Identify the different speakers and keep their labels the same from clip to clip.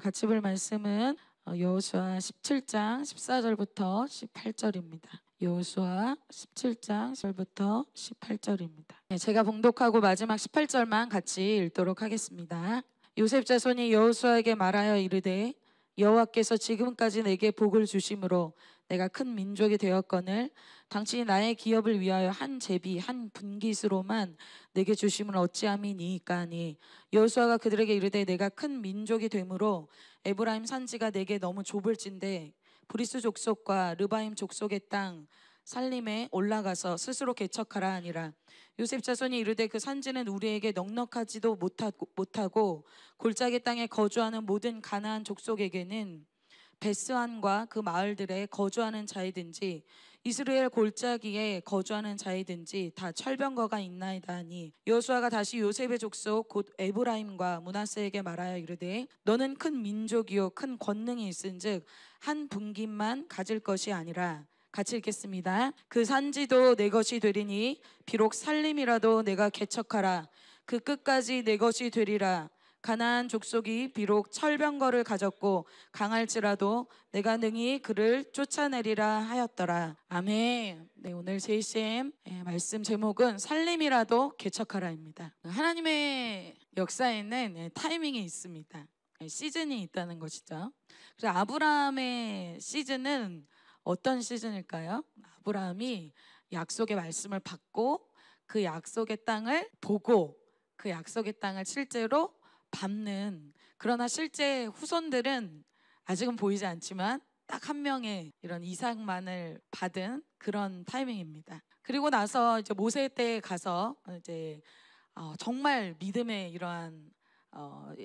Speaker 1: 같이 볼 말씀은 여호수아 17장 14절부터 18절입니다. 여호수아 17장 14절부터 18절입니다. 제가 봉독하고 마지막 18절만 같이 읽도록 하겠습니다. 요셉 자손이 여호수아에게 말하여 이르되 여호와께서 지금까지 내게 복을 주심으로 내가 큰 민족이 되었거늘 당신이 나의 기업을 위하여 한 제비 한 분깃으로만 내게 주심을 어찌함이니까 하니 여호수아가 그들에게 이르되 내가 큰 민족이 되므로 에브라임 산지가 내게 너무 좁을진데 브리스 족속과 르바임 족속의 땅 살림에 올라가서 스스로 개척하라 하니라. 요셉 자손이 이르되 그 산지는 우리에게 넉넉하지도 못하고 골짜기 땅에 거주하는 모든 가나안 족속에게는 베스안과 그 마을들에 거주하는 자이든지 이스라엘 골짜기에 거주하는 자이든지 다 철병거가 있나이다 하니 여호수아가 다시 요셉의 족속 곧 에브라임과 므낫세에게 말하여 이르되 너는 큰 민족이요 큰 권능이 있은즉 한 분깃만 가질 것이 아니라 같이 읽겠습니다. 그 산지도 내 것이 되리니 비록 살림이라도 내가 개척하라. 그 끝까지 내 것이 되리라. 가나안 족속이 비록 철병거를 가졌고 강할지라도 내가 능히 그를 쫓아내리라 하였더라. 아멘. 네, 오늘 JCM 말씀 제목은 살림이라도 개척하라입니다. 하나님의 역사에는 타이밍이 있습니다. 시즌이 있다는 것이죠. 그래서 아브라함의 시즌은 어떤 시즌일까요? 아브라함이 약속의 말씀을 받고 그 약속의 땅을 보고 그 약속의 땅을 실제로 밟는, 그러나 실제 후손들은 아직은 보이지 않지만 딱 한 명의 이런 이삭만을 받은 그런 타이밍입니다. 그리고 나서 이제 모세 때에 가서 이제 정말 믿음의 이러한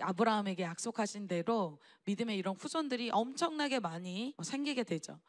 Speaker 1: 아브라함에게 약속하신 대로 믿음의 이런 후손들이 엄청나게 많이 생기게 되죠.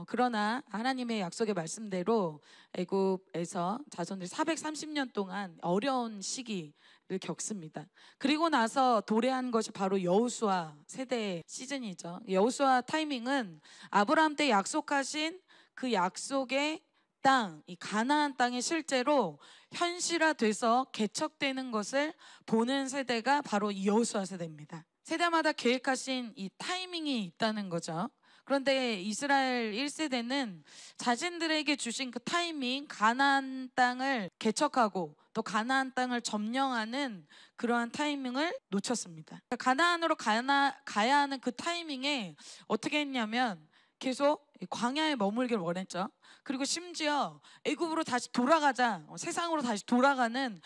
Speaker 1: 그러나 하나님의 약속의 말씀대로 애굽에서 자손들이 430년 동안 어려운 시기를 겪습니다. 그리고 나서 도래한 것이 바로 여호수아 세대의 시즌이죠. 여호수아 타이밍은 아브라함 때 약속하신 그 약속의 땅, 이 가나안 땅이 실제로 현실화돼서 개척되는 것을 보는 세대가 바로 이 여호수아 세대입니다. 세대마다 계획하신 이 타이밍이 있다는 거죠. 그런데 이스라엘 1세대는 자신들에게 주신 그 타이밍, 가나안 땅을 개척하고 또 가나안 땅을 점령하는 그러한 타이밍을 놓쳤습니다. 가나안으로 가야 하는 그 타이밍에 어떻게 했냐면 계속 광야에 머물길 원했죠. 그리고 심지어 애굽으로 다시 돌아가자, 세상으로 다시 돌아가는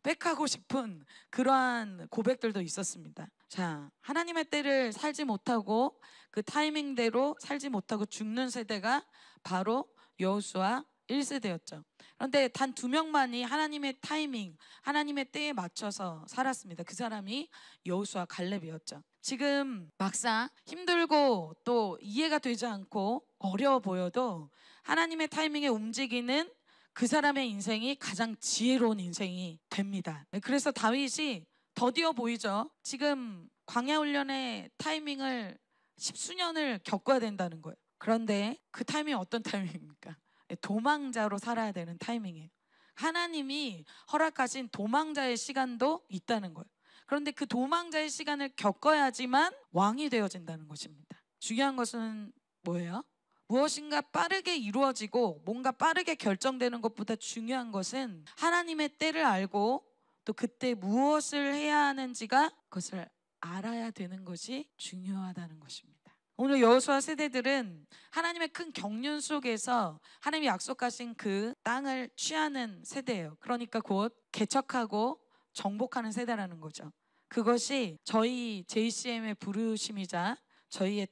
Speaker 1: 백하고 싶은 그러한 고백들도 있었습니다. 자, 하나님의 때를 살지 못하고 그 타이밍대로 살지 못하고 죽는 세대가 바로 여호수아 1세대였죠. 그런데 단 2명만이 하나님의 타이밍, 하나님의 때에 맞춰서 살았습니다. 그 사람이 여호수아 갈렙이었죠. 지금 막상 힘들고 또 이해가 되지 않고 어려워 보여도 하나님의 타이밍에 움직이는 그 사람의 인생이 가장 지혜로운 인생이 됩니다. 그래서 다윗이 더디어 보이죠. 지금 광야 훈련의 타이밍을 10수년을 겪어야 된다는 거예요. 그런데 그 타이밍이 어떤 타이밍입니까? 도망자로 살아야 되는 타이밍이에요. 하나님이 허락하신 도망자의 시간도 있다는 거예요. 그런데 그 도망자의 시간을 겪어야지만 왕이 되어진다는 것입니다. 중요한 것은 뭐예요? 무엇인가 빠르게 이루어지고 뭔가 빠르게 결정되는 것보다 중요한 것은 하나님의 때를 알고 또 그때 무엇을 해야 하는지가 그것을 알아야 되는 것이 중요하다는 것입니다. 오늘 여호수아 세대들은 하나님의 큰 경륜 속에서 하나님이 약속하신 그 땅을 취하는 세대예요. 그러니까 곧 개척하고 정복하는 세대라는 거죠. 그것이 저희 JCM의 부르심이자 저희의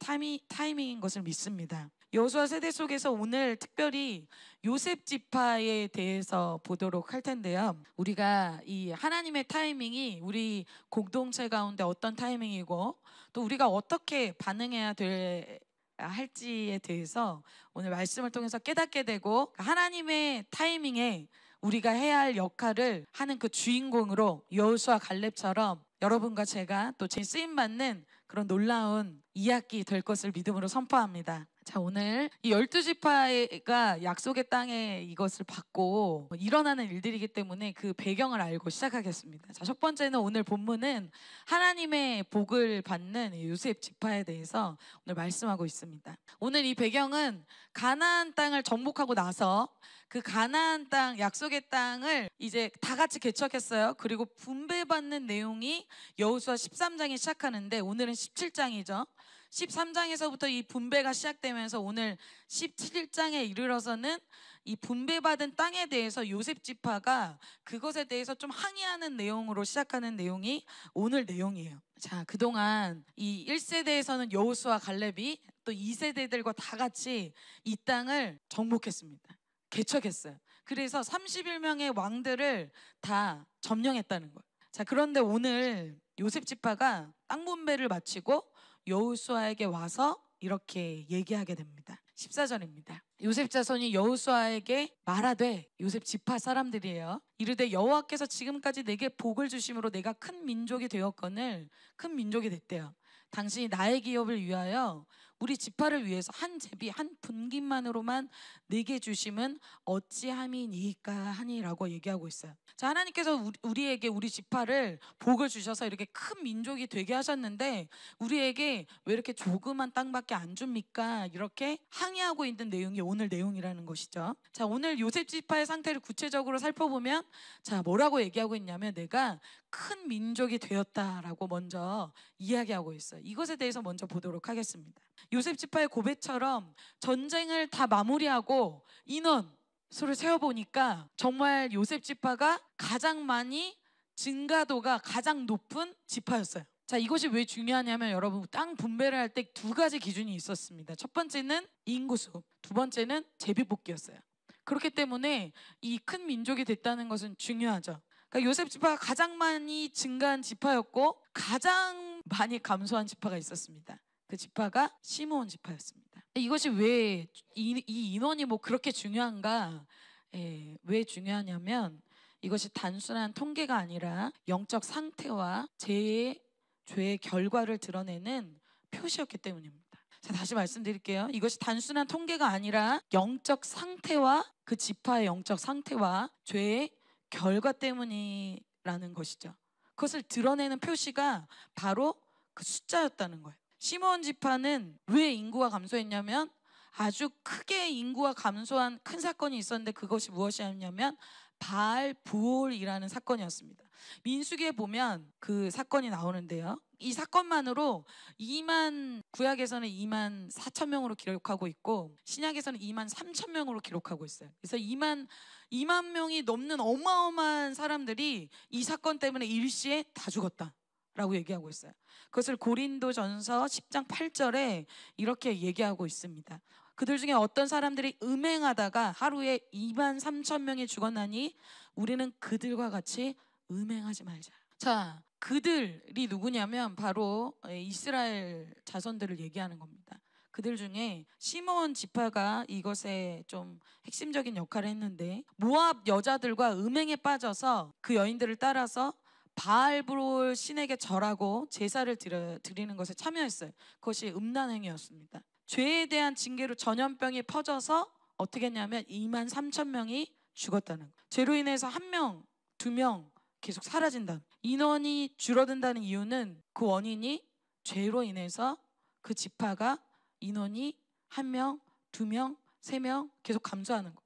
Speaker 1: 타이밍인 것을 믿습니다. 여호수아 세대 속에서 오늘 특별히 요셉 지파에 대해서 보도록 할 텐데요. 우리가 이 하나님의 타이밍이 우리 공동체 가운데 어떤 타이밍이고 또 우리가 어떻게 반응해야 할지에 대해서 오늘 말씀을 통해서 깨닫게 되고 하나님의 타이밍에 우리가 해야 할 역할을 하는 그 주인공으로 여호수아 갈렙처럼 여러분과 제가 또 제 쓰임받는 그런 놀라운 이야기 될 것을 믿음으로 선포합니다. 자, 오늘 이 12지파가 약속의 땅에 이것을 받고 일어나는 일들이기 때문에 그 배경을 알고 시작하겠습니다. 자, 첫 번째는 오늘 본문은 하나님의 복을 받는 요셉 지파에 대해서 오늘 말씀하고 있습니다. 오늘 이 배경은 가나안 땅을 정복하고 나서 그 가나안 땅, 약속의 땅을 이제 다 같이 개척했어요. 그리고 분배받는 내용이 여호수아 13장에 시작하는데 오늘은 17장이죠. 13장에서부터 이 분배가 시작되면서 오늘 17장에 이르러서는 이 분배받은 땅에 대해서 요셉 지파가 그것에 대해서 좀 항의하는 내용으로 시작하는 내용이 오늘 내용이에요. 자, 그동안 이 1세대에서는 여호수아 갈렙이 또 2세대들과 다 같이 이 땅을 정복했습니다. 개척했어요. 그래서 31명의 왕들을 다 점령했다는 거예요. 자, 그런데 오늘 요셉 지파가 땅 분배를 마치고 여호수아에게 와서 이렇게 얘기하게 됩니다. 14절입니다. 요셉 자손이 여호수아에게 말하되, 요셉 지파 사람들이에요. 이르되 여호와께서 지금까지 내게 복을 주심으로 내가 큰 민족이 되었거늘, 큰 민족이 됐대요. 당신이 나의 기업을 위하여 우리 지파를 위해서 한 제비 한 분깃만으로만 내게 주심은 어찌함이니까 하니라고 얘기하고 있어요. 자, 하나님께서 우리에게 우리 지파를 복을 주셔서 이렇게 큰 민족이 되게 하셨는데 우리에게 왜 이렇게 조그만 땅밖에 안 줍니까? 이렇게 항의하고 있는 내용이 오늘 내용이라는 것이죠. 자, 오늘 요셉 지파의 상태를 구체적으로 살펴보면, 자, 뭐라고 얘기하고 있냐면 내가 큰 민족이 되었다라고 먼저 이야기하고 있어요. 이것에 대해서 먼저 보도록 하겠습니다. 요셉 지파의 고백처럼 전쟁을 다 마무리하고 인원 수를 세어보니까 정말 요셉 지파가 가장 많이 증가도가 가장 높은 지파였어요. 자, 이것이 왜 중요하냐면 여러분, 땅 분배를 할 때 두 가지 기준이 있었습니다. 첫 번째는 인구수, 두 번째는 제비뽑기였어요. 그렇기 때문에 이 큰 민족이 됐다는 것은 중요하죠. 그러니까 요셉 지파가 가장 많이 증가한 지파였고 가장 많이 감소한 지파가 있었습니다. 그 지파가 시므온 지파였습니다. 이것이 왜 이 인원이 뭐 그렇게 중요한가? 왜 중요하냐면 이것이 단순한 통계가 아니라 영적 상태와 죄의 결과를 드러내는 표시였기 때문입니다. 자, 다시 말씀드릴게요. 이것이 단순한 통계가 아니라 영적 상태와 그 지파의 영적 상태와 죄의 결과 때문이라는 것이죠. 그것을 드러내는 표시가 바로 그 숫자였다는 거예요. 시므온 지파는 왜 인구가 감소했냐면 아주 크게 인구가 감소한 큰 사건이 있었는데 그것이 무엇이었냐면 바알 부올이라는 사건이었습니다. 민수기에 보면 그 사건이 나오는데요. 이 사건만으로 구약에서는 2만 4천 명으로 기록하고 있고 신약에서는 2만 3천 명으로 기록하고 있어요. 그래서 2만 명이 넘는 어마어마한 사람들이 이 사건 때문에 일시에 다 죽었다라고 얘기하고 있어요. 그것을 고린도전서 10장 8절에 이렇게 얘기하고 있습니다. 그들 중에 어떤 사람들이 음행하다가 하루에 2만 3천 명이 죽었나니 우리는 그들과 같이 음행하지 말자. 자, 그들이 누구냐면 바로 이스라엘 자손들을 얘기하는 겁니다. 그들 중에 시므온 지파가 이것에 좀 핵심적인 역할을 했는데 모압 여자들과 음행에 빠져서 그 여인들을 따라서 바알브롤 신에게 절하고 제사를 드리는 것에 참여했어요. 그것이 음란행위였습니다. 죄에 대한 징계로 전염병이 퍼져서 어떻게 했냐면 2만 3천 명이 죽었다는 거예요. 죄로 인해서 1명, 2명 계속 사라진다. 인원이 줄어든다는 이유는 그 원인이 죄로 인해서 그 지파가 인원이 1명, 2명, 3명 계속 감소하는 거.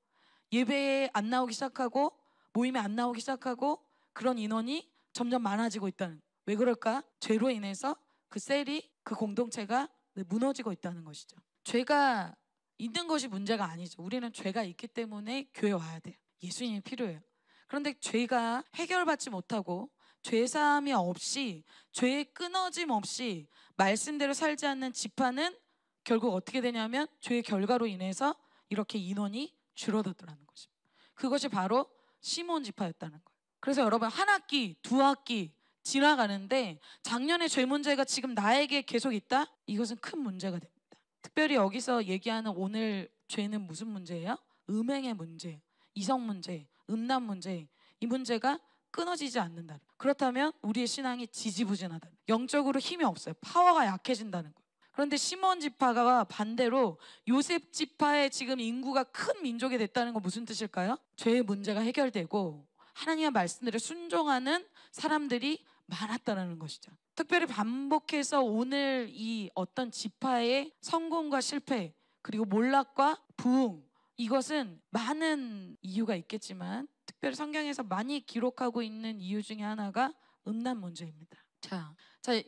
Speaker 1: 예배에 안 나오기 시작하고 모임에 안 나오기 시작하고 그런 인원이 점점 많아지고 있다는 거예요. 왜 그럴까? 죄로 인해서 그 셀이, 그 공동체가 무너지고 있다는 것이죠. 죄가 있는 것이 문제가 아니죠. 우리는 죄가 있기 때문에 교회 와야 돼요. 예수님이 필요해요. 그런데 죄가 해결받지 못하고 죄사함이 없이 죄의 끊어짐 없이 말씀대로 살지 않는 지파는 결국 어떻게 되냐면 죄의 결과로 인해서 이렇게 인원이 줄어들더라는 거죠. 그것이 바로 시므온 지파였다는 거예요. 그래서 여러분, 한 학기, 두 학기 지나가는데 작년의 죄 문제가 지금 나에게 계속 있다? 이것은 큰 문제가 됩니다. 특별히 여기서 얘기하는 오늘 죄는 무슨 문제예요? 음행의 문제, 이성 문제, 음란 문제. 이 문제가 끊어지지 않는다. 그렇다면 우리의 신앙이 지지부진하다. 영적으로 힘이 없어요. 파워가 약해진다는 거예요. 그런데 시몬 지파가 반대로 요셉 지파의 지금 인구가 큰 민족이 됐다는 건 무슨 뜻일까요? 죄의 문제가 해결되고 하나님의 말씀들에 순종하는 사람들이 많았다는 것이죠. 특별히 반복해서 오늘 이 어떤 지파의 성공과 실패, 그리고 몰락과 부흥, 이것은 많은 이유가 있겠지만 특별히 성경에서 많이 기록하고 있는 이유 중에 하나가 음란 문제입니다. 자,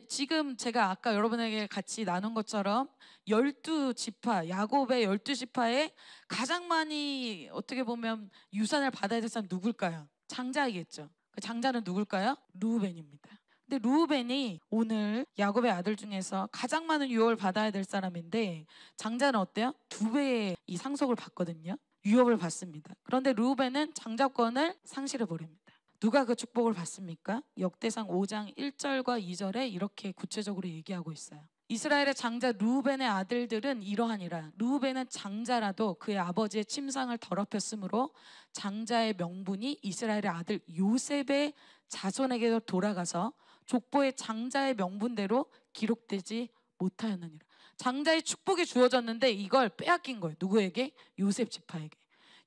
Speaker 1: 지금 제가 아까 여러분에게 같이 나눈 것처럼 12지파, 야곱의 12지파에 가장 많이 어떻게 보면 유산을 받아야 될 사람 누굴까요? 장자이겠죠. 그 장자는 누굴까요? 루벤입니다. 근데 루벤이 오늘 야곱의 아들 중에서 가장 많은 유업을 받아야 될 사람인데 장자는 어때요? 2배의 이 상속을 받거든요. 유업을 받습니다. 그런데 루벤은 장자권을 상실해 버립니다. 누가 그 축복을 받습니까? 역대상 5장 1절과 2절에 이렇게 구체적으로 얘기하고 있어요. 이스라엘의 장자 루벤의 아들들은 이러하니라. 루벤은 장자라도 그의 아버지의 침상을 더럽혔으므로 장자의 명분이 이스라엘의 아들 요셉의 자손에게도 돌아가서 족보의 장자의 명분대로 기록되지 못하였느니라. 장자의 축복이 주어졌는데 이걸 빼앗긴 거예요. 누구에게? 요셉 지파에게.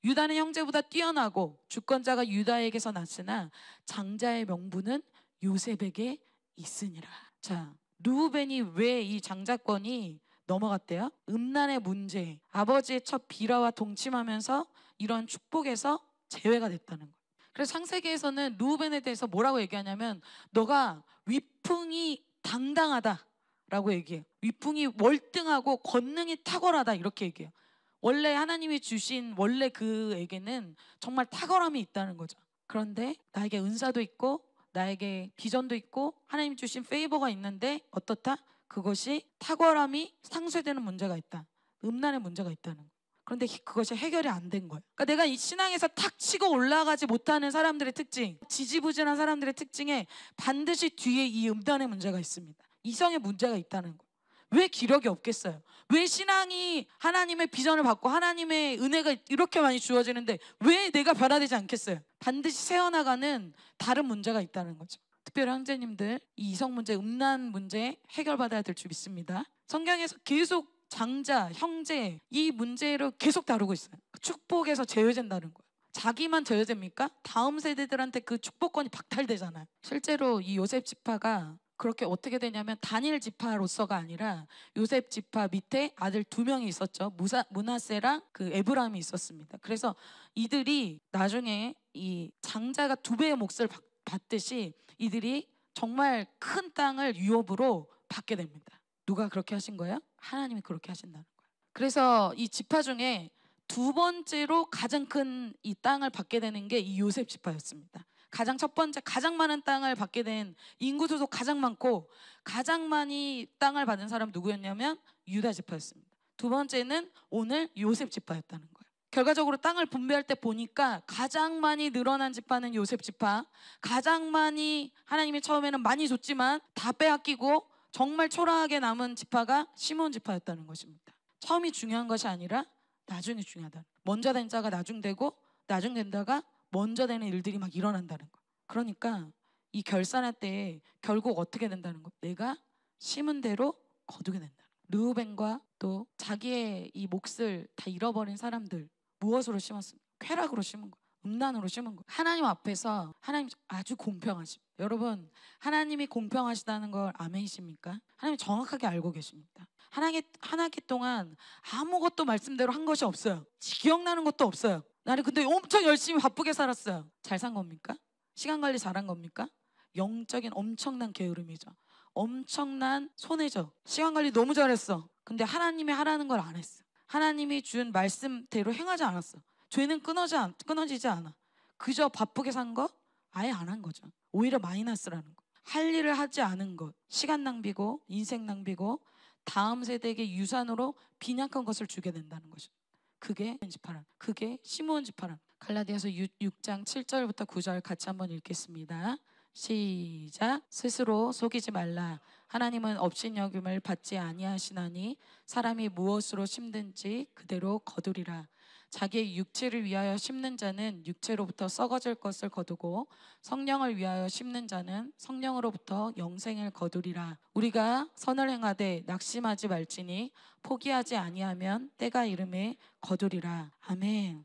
Speaker 1: 유다는 형제보다 뛰어나고 주권자가 유다에게서 났으나 장자의 명분은 요셉에게 있으니라. 자, 루벤이 왜 이 장자권이 넘어갔대요? 음란의 문제, 아버지의 첫 비라와 동침하면서 이런 축복에서 제외가 됐다는 거예요. 그래서 창세기에서는 루벤에 대해서 뭐라고 얘기하냐면 너가 위풍이 당당하다라고 얘기해요. 위풍이 월등하고 권능이 탁월하다 이렇게 얘기해요. 원래 하나님이 주신 원래 그에게는 정말 탁월함이 있다는 거죠. 그런데 나에게 은사도 있고 나에게 비전도 있고 하나님 주신 페이버가 있는데 어떻다? 그것이 탁월함이 상쇄되는 문제가 있다. 음란의 문제가 있다는 거예요. 그런데 그것이 해결이 안 된 거예요. 그러니까 내가 이 신앙에서 탁 치고 올라가지 못하는 사람들의 특징, 지지부진한 사람들의 특징에 반드시 뒤에 이 음란의 문제가 있습니다. 이성의 문제가 있다는 거예요. 왜 기력이 없겠어요? 왜 신앙이 하나님의 비전을 받고 하나님의 은혜가 이렇게 많이 주어지는데 왜 내가 변화되지 않겠어요? 반드시 새어나가는 다른 문제가 있다는 거죠. 특별히 형제님들, 이 이성 문제, 음란 문제 해결받아야 될 줄 믿습니다. 성경에서 계속 장자, 형제 이 문제를 계속 다루고 있어요. 축복에서 제외된다는 거예요. 자기만 제외됩니까? 다음 세대들한테 그 축복권이 박탈되잖아요. 실제로 이 요셉 지파가 그렇게 어떻게 되냐면 단일 지파로서가 아니라 요셉 지파 밑에 아들 2명이 있었죠. 므낫세랑 그 에브라임이 있었습니다. 그래서 이들이 나중에 이 장자가 2배의 몫을 받듯이 이들이 정말 큰 땅을 유업으로 받게 됩니다. 누가 그렇게 하신 거예요? 하나님이 그렇게 하신다는 거예요. 그래서 이 지파 중에 2번째로 가장 큰 이 땅을 받게 되는 게 이 요셉 지파였습니다. 가장 첫 번째 가장 많은 땅을 받게 된 인구수도 가장 많고 가장 많이 땅을 받은 사람 누구였냐면 유다 지파였습니다. 2번째는 오늘 요셉 지파였다는 거예요. 결과적으로 땅을 분배할 때 보니까 가장 많이 늘어난 지파는 요셉 지파, 가장 많이 하나님이 처음에는 많이 줬지만 다 빼앗기고 정말 초라하게 남은 지파가 시몬 지파였다는 것입니다. 처음이 중요한 것이 아니라 나중이 중요하다. 먼저 된 자가 나중되고 나중 된다가 먼저 되는 일들이 막 일어난다는 거. 그러니까 이 결산할 때 결국 어떻게 된다는 거. 내가 심은 대로 거두게 된다. 르우벤과 또 자기의 이 몫을 다 잃어버린 사람들 무엇으로 심었습니까? 쾌락으로 심은 거. 음란으로 심은 거. 하나님 앞에서 하나님 아주 공평하십니다. 여러분 하나님이 공평하시다는 걸 아멘이십니까? 하나님 정확하게 알고 계십니다. 한 학기 동안 아무것도 말씀대로 한 것이 없어요. 기억나는 것도 없어요. 나는 근데 엄청 열심히 바쁘게 살았어요. 잘 산 겁니까? 시간 관리 잘한 겁니까? 영적인 엄청난 게으름이죠. 엄청난 손해죠. 시간 관리 너무 잘했어. 근데 하나님이 하라는 걸 안 했어. 하나님이 준 말씀대로 행하지 않았어. 죄는 끊어지지 않아. 그저 바쁘게 산 거 아예 안 한 거죠. 오히려 마이너스라는 거. 할 일을 하지 않은 것, 시간 낭비고 인생 낭비고 다음 세대에게 유산으로 빈약한 것을 주게 된다는 거죠. 그게 지파란, 그게 시므온 지파란. 갈라디아서 6장 7절부터 9절 같이 한번 읽겠습니다. 시작. 스스로 속이지 말라. 하나님은 업신여김을 받지 아니하시나니 사람이 무엇으로 심든지 그대로 거두리라. 자기의 육체를 위하여 심는 자는 육체로부터 썩어질 것을 거두고 성령을 위하여 심는 자는 성령으로부터 영생을 거두리라. 우리가 선을 행하되 낙심하지 말지니 포기하지 아니하면 때가 이름에 거두리라. 아멘.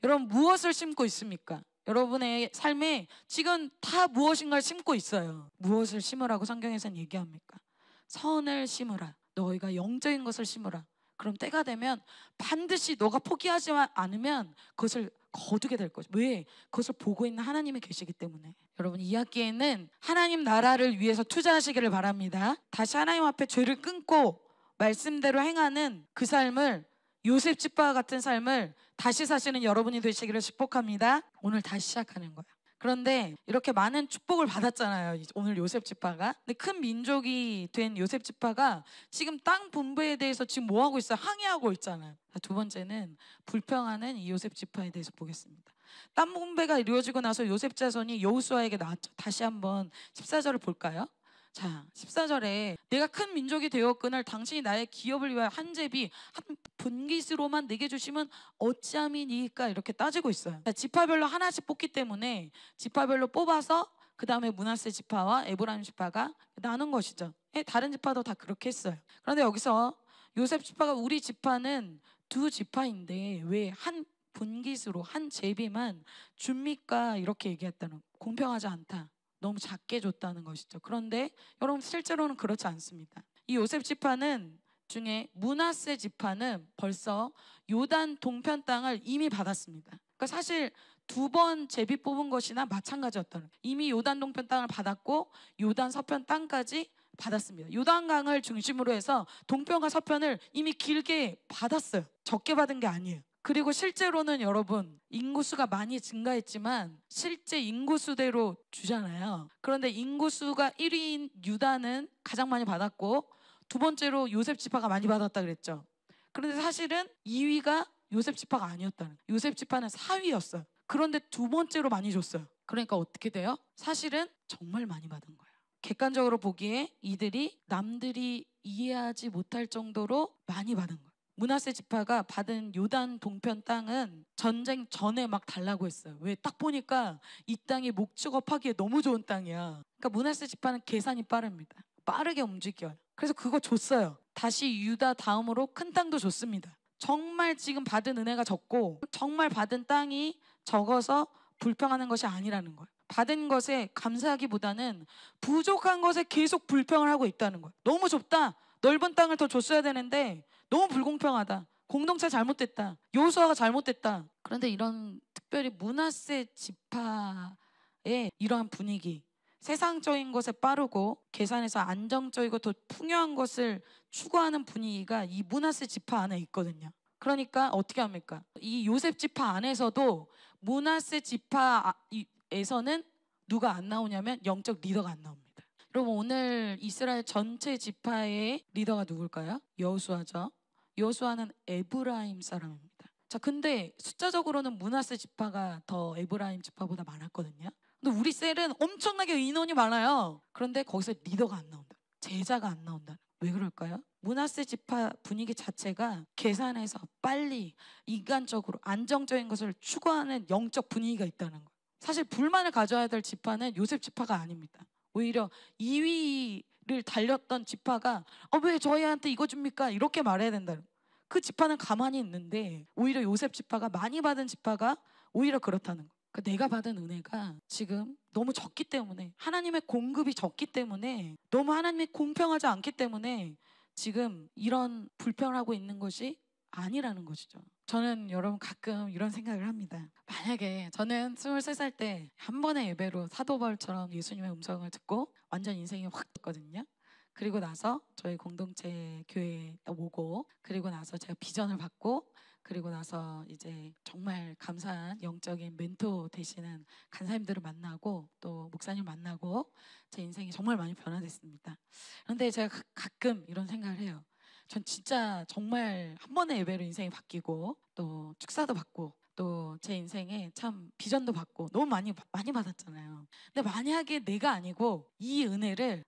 Speaker 1: 여러분, 무엇을 심고 있습니까? 여러분의 삶에 지금 다 무엇인가를 심고 있어요. 무엇을 심으라고 성경에서는 얘기합니까? 선을 심으라. 너희가 영적인 것을 심으라. 그럼 때가 되면 반드시 너가 포기하지 않으면 그것을 거두게 될 거죠. 왜? 그것을 보고 있는 하나님이 계시기 때문에. 여러분, 이 학기에는 하나님 나라를 위해서 투자하시기를 바랍니다. 다시 하나님 앞에 죄를 끊고 말씀대로 행하는 그 삶을, 요셉 집과 같은 삶을 다시 사시는 여러분이 되시기를 축복합니다. 오늘 다시 시작하는 거예요. 그런데 이렇게 많은 축복을 받았잖아요, 오늘 요셉 지파가. 근데 큰 민족이 된 요셉 지파가 지금 땅 분배에 대해서 지금 뭐 하고 있어요? 항의하고 있잖아요. 두 번째는 불평하는 이 요셉 지파에 대해서 보겠습니다. 땅 분배가 이루어지고 나서 요셉 자손이 여호수아에게 나왔죠. 다시 한번 14절을 볼까요? 자, 14절에 내가 큰 민족이 되었거늘 당신이 나의 기업을 위하여 한 제비 한 분깃으로만 내게 주시면 어찌함이니까, 이렇게 따지고 있어요. 자, 지파별로 하나씩 뽑기 때문에 지파별로 뽑아서 그 다음에 므낫세 지파와 에브라임 지파가 나눈 것이죠. 다른 지파도 다 그렇게 했어요. 그런데 여기서 요셉 지파가 우리 지파는 두 지파인데 왜 한 분깃으로 한 제비만 줍니까? 이렇게 얘기했다는, 공평하지 않다. 너무 작게 줬다는 것이죠. 그런데 여러분, 실제로는 그렇지 않습니다. 이 요셉 지파는 중에 므낫세 지파는 벌써 요단 동편 땅을 이미 받았습니다. 그러니까 사실 두 번 제비 뽑은 것이나 마찬가지였다는, 이미 요단 동편 땅을 받았고 요단 서편 땅까지 받았습니다. 요단강을 중심으로 해서 동편과 서편을 이미 길게 받았어요. 적게 받은 게 아니에요. 그리고 실제로는 여러분, 인구수가 많이 증가했지만 실제 인구수대로 주잖아요. 그런데 인구수가 1위인 유다는 가장 많이 받았고 두 번째로 요셉 지파가 많이 받았다 그랬죠. 그런데 사실은 2위가 요셉 지파가 아니었다는, 요셉 지파는 4위였어요. 그런데 두 번째로 많이 줬어요. 그러니까 어떻게 돼요? 사실은 정말 많이 받은 거예요. 객관적으로 보기에 이들이 남들이 이해하지 못할 정도로 많이 받은 거예요. 므낫세 지파가 받은 요단 동편 땅은 전쟁 전에 막 달라고 했어요. 왜? 딱 보니까 이 땅이 목축업하기에 너무 좋은 땅이야. 그러니까 므낫세 지파는 계산이 빠릅니다. 빠르게 움직여요. 그래서 그거 줬어요. 다시 유다 다음으로 큰 땅도 줬습니다. 정말 지금 받은 은혜가 적고 정말 받은 땅이 적어서 불평하는 것이 아니라는 거예요. 받은 것에 감사하기보다는 부족한 것에 계속 불평을 하고 있다는 거예요. 너무 좁다. 넓은 땅을 더 줬어야 되는데 너무 불공평하다. 공동체 잘못됐다. 여호수아가 잘못됐다. 그런데 이런 특별히 므낫세 지파의 이러한 분위기, 세상적인 것에 빠르고 계산해서 안정적이고 더 풍요한 것을 추구하는 분위기가 이 므낫세 지파 안에 있거든요. 그러니까 어떻게 합니까? 이 요셉 지파 안에서도 므낫세 지파에서는 누가 안 나오냐면 영적 리더가 안 나옵니다. 여러분, 오늘 이스라엘 전체 지파의 리더가 누굴까요? 여호수아죠. 여호수아는 에브라임 사람입니다. 자, 근데 숫자적으로는 므낫세 지파가 더 에브라임 지파보다 많았거든요. 근데 우리 셀은 엄청나게 인원이 많아요. 그런데 거기서 리더가 안 나온다. 제자가 안 나온다. 왜 그럴까요? 므낫세 지파 분위기 자체가 계산해서 빨리 인간적으로 안정적인 것을 추구하는 영적 분위기가 있다는 거예요. 사실 불만을 가져야 될 지파는 요셉 지파가 아닙니다. 오히려 2위를 달렸던 지파가 왜 저희한테 이거 줍니까? 이렇게 말해야 된다는, 그 지파는 가만히 있는데 오히려 요셉 지파가, 많이 받은 지파가 오히려 그렇다는 거. 그러니까 내가 받은 은혜가 지금 너무 적기 때문에, 하나님의 공급이 적기 때문에, 너무 하나님이 공평하지 않기 때문에 지금 이런 불평을 하고 있는 것이 아니라는 것이죠. 저는 여러분 가끔 이런 생각을 합니다. 만약에 저는 23살 때 한 번의 예배로 사도 바울처럼 예수님의 음성을 듣고 완전 인생이 확 됐거든요. 그리고 나서 저희 공동체 교회에 오고, 그리고 나서 제가 비전을 받고, 그리고 나서 이제 정말 감사한 영적인 멘토 되시는 간사님들을 만나고 또 목사님 만나고 제 인생이 정말 많이 변화됐습니다. 그런데 제가 가끔 이런 생각을 해요. 전 진짜 정말 한 번의 예배로 인생이 바뀌고 또 축사도 받고 또 제 인생에 참 비전도 받고 너무 많이 받았잖아요. 근데 만약에 내가 아니고 이 은혜를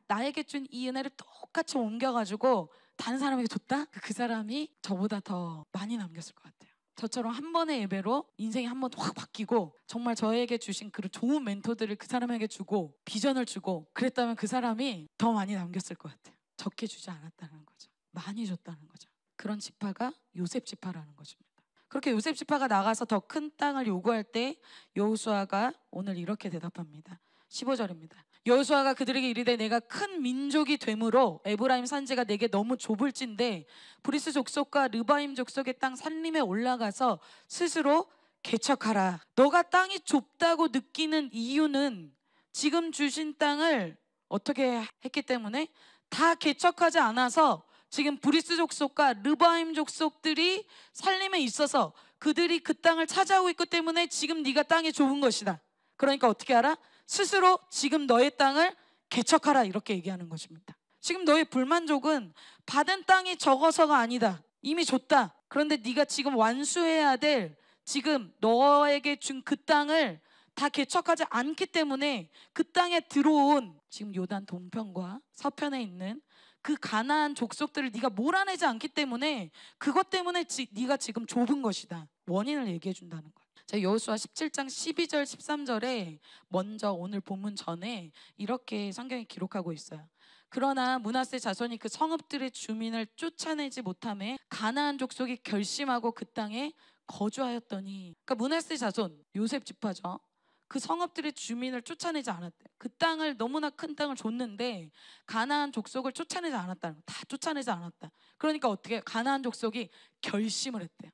Speaker 1: 나에게 준 이 은혜를 똑같이 옮겨가지고 다른 사람에게 줬다? 그 사람이 저보다 더 많이 남겼을 것 같아요. 저처럼 한 번의 예배로 인생이 한 번 확 바뀌고 정말 저에게 주신 그 좋은 멘토들을 그 사람에게 주고 비전을 주고 그랬다면 그 사람이 더 많이 남겼을 것 같아요. 적게 주지 않았다는 거죠. 많이 줬다는 거죠. 그런 지파가 요셉 지파라는 것입니다. 그렇게 요셉 지파가 나가서 더 큰 땅을 요구할 때 여호수아가 오늘 이렇게 대답합니다. 15절입니다. 여호수아가 그들에게 이르되 내가 큰 민족이 되므로 에브라임 산지가 내게 너무 좁을진데 브리스 족속과 르바임 족속의 땅 산림에 올라가서 스스로 개척하라. 너가 땅이 좁다고 느끼는 이유는 지금 주신 땅을 어떻게 했기 때문에 다 개척하지 않아서 지금 브리스 족속과 르바임 족속들이 살림에 있어서 그들이 그 땅을 차지하고 있기 때문에 지금 네가 땅이 좁은 것이다. 그러니까 어떻게 하라? 스스로 지금 너의 땅을 개척하라 이렇게 얘기하는 것입니다. 지금 너의 불만족은 받은 땅이 적어서가 아니다. 이미 줬다. 그런데 네가 지금 완수해야 될 지금 너에게 준 그 땅을 다 개척하지 않기 때문에 그 땅에 들어온 지금 요단 동편과 서편에 있는 그 가나안 족속들을 네가 몰아내지 않기 때문에 그것 때문에 네가 지금 좁은 것이다. 원인을 얘기해 준다는 거예요. 자, 여호수아 17장 12절 13절에 먼저 오늘 본문 전에 이렇게 성경이 기록하고 있어요. 그러나 므낫세 자손이 그 성읍들의 주민을 쫓아내지 못하매 가나안 족속이 결심하고 그 땅에 거주하였더니, 그러니까 므낫세 자손 요셉 지파죠. 그 성읍들의 주민을 쫓아내지 않았대. 그 땅을 너무나 큰 땅을 줬는데 가나안 족속을 쫓아내지 않았다는 거. 다 쫓아내지 않았다. 그러니까 어떻게 가나안 족속이 결심을 했대요.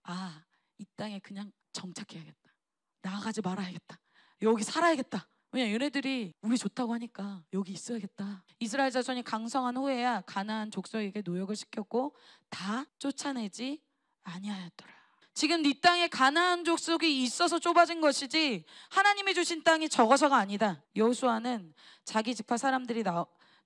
Speaker 1: 아, 이 땅에 그냥 정착해야겠다. 나아가지 말아야겠다. 여기 살아야겠다. 왜냐 얘네들이 우리 좋다고 하니까 여기 있어야겠다. 이스라엘 자손이 강성한 후에야 가나안 족속에게 노역을 시켰고 다 쫓아내지 아니하였더라. 지금 네 땅에 가나안 족속이 있어서 좁아진 것이지 하나님이 주신 땅이 적어서가 아니다. 여호수아는 자기 지파 사람들이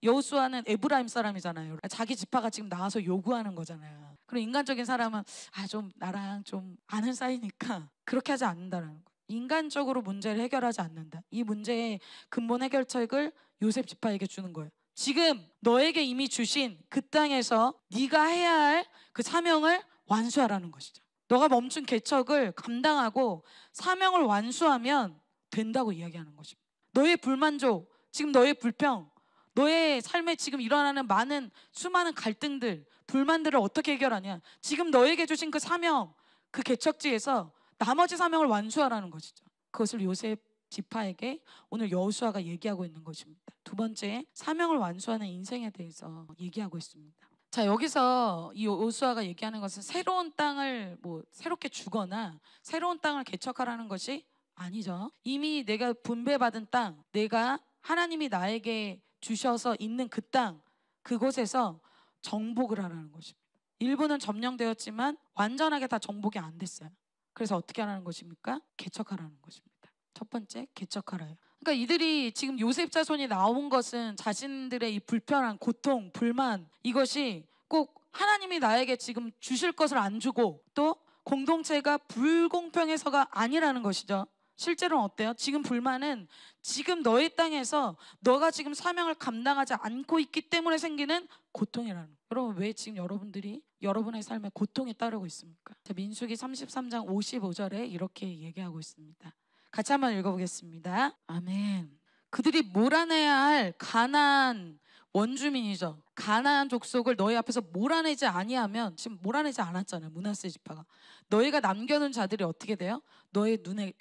Speaker 1: 여호수아는 에브라임 사람이잖아요. 자기 지파가 지금 나와서 요구하는 거잖아요. 그럼 인간적인 사람은 좀 나랑 좀 아는 사이니까 그렇게 하지 않는다는 거예요. 인간적으로 문제를 해결하지 않는다. 이 문제의 근본 해결책을 요셉 지파에게 주는 거예요. 지금 너에게 이미 주신 그 땅에서 네가 해야 할 그 사명을 완수하라는 것이죠. 너가 멈춘 개척을 감당하고 사명을 완수하면 된다고 이야기하는 것입니다. 너의 불만족, 지금 너의 불평, 너의 삶에 지금 일어나는 수많은 갈등들, 불만들을 어떻게 해결하냐? 지금 너에게 주신 그 사명, 그 개척지에서 나머지 사명을 완수하라는 것이죠. 그것을 요셉 지파에게 오늘 여호수아가 얘기하고 있는 것입니다. 두 번째, 사명을 완수하는 인생에 대해서 얘기하고 있습니다. 자, 여기서 이 여호수아가 얘기하는 것은 새로운 땅을 새롭게 주거나 새로운 땅을 개척하라는 것이 아니죠. 이미 내가 분배받은 땅, 내가 하나님이 나에게 주셔서 있는 그 땅, 그곳에서 정복을 하라는 것입니다. 일부는 점령되었지만 완전하게 다 정복이 안 됐어요. 그래서 어떻게 하라는 것입니까? 개척하라는 것입니다. 첫 번째, 개척하라요. 그러니까 이들이 지금 요셉 자손이 나온 것은 자신들의 이 불편한 고통, 불만, 이것이 꼭 하나님이 나에게 지금 주실 것을 안 주고 또 공동체가 불공평해서가 아니라는 것이죠. 실제로는 어때요? 지금 불만은 지금 너의 땅에서 너가 지금 사명을 감당하지 않고 있기 때문에 생기는 고통이라는 거예요. 여러분, 왜 지금 여러분들이 여러분의 삶에 고통이 따르고 있습니까? 민수기 33장 55절에 이렇게 얘기하고 있습니다. 같이 한번 읽어보겠습니다. 아멘. 그들이 몰아내야 할 가나안 원주민이죠. 가나안 족속을 너희 앞에서 몰아내지 아니하면, 지금 몰아내지 않았잖아요. 므낫세 지파가. 너희가 남겨놓은 자들이 어떻게 돼요?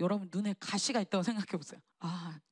Speaker 1: 여러분 눈에 가시가 있다고 생각해 보세요.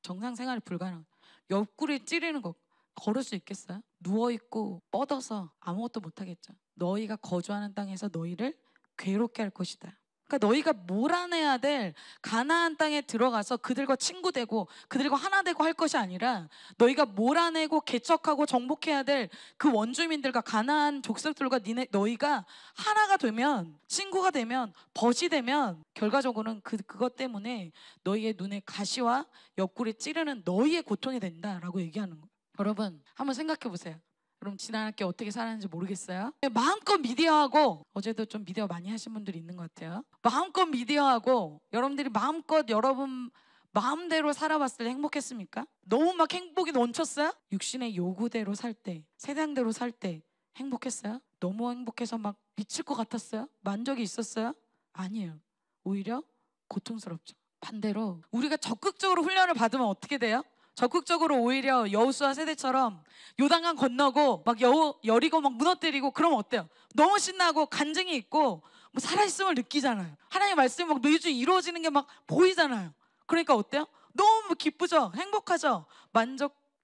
Speaker 1: 정상 생활이 불가능. 옆구리 찌르는 거 걸을 수 있겠어요? 누워있고 뻗어서 아무것도 못하겠죠. 너희가 거주하는 땅에서 너희를 괴롭게 할 것이다. 그러니까 너희가 몰아내야 될 가나안 땅에 들어가서 그들과 친구 되고 그들과 하나 되고 할 것이 아니라 너희가 몰아내고 개척하고 정복해야 될 그 원주민들과 가나안 족속들과 너희가 하나가 되면, 친구가 되면, 벗이 되면 결과적으로는 그것 때문에 너희의 눈에 가시와 옆구리 찌르는 너희의 고통이 된다라고 얘기하는 거예요. 여러분 한번 생각해 보세요. 여러분 지난 학기 어떻게 살았는지 모르겠어요? 마음껏 미디어하고, 어제도 좀 미디어 많이 하신 분들이 있는 것 같아요. 마음껏 미디어하고 여러분들이 마음껏 여러분 마음대로 살아봤을 때 행복했습니까? 너무 막 행복이 넘쳤어요? 육신의 요구대로 살 때, 세상대로 살 때 행복했어요? 너무 행복해서 막 미칠 것 같았어요? 만족이 있었어요? 아니에요. 오히려 고통스럽죠. 반대로 우리가 적극적으로 훈련을 받으면 어떻게 돼요? 적극적으로 오히려 여호수아 세대처럼 요단강 건너고 막 여리고 막 무너뜨리고 그러면 어때요? 너무 신나고 간증이 있고 뭐 살아있음을 느끼잖아요. 하나님의 말씀이 막 매주 이루어지는 게 막 보이잖아요. 그러니까 어때요? 너무 기쁘죠? 행복하죠?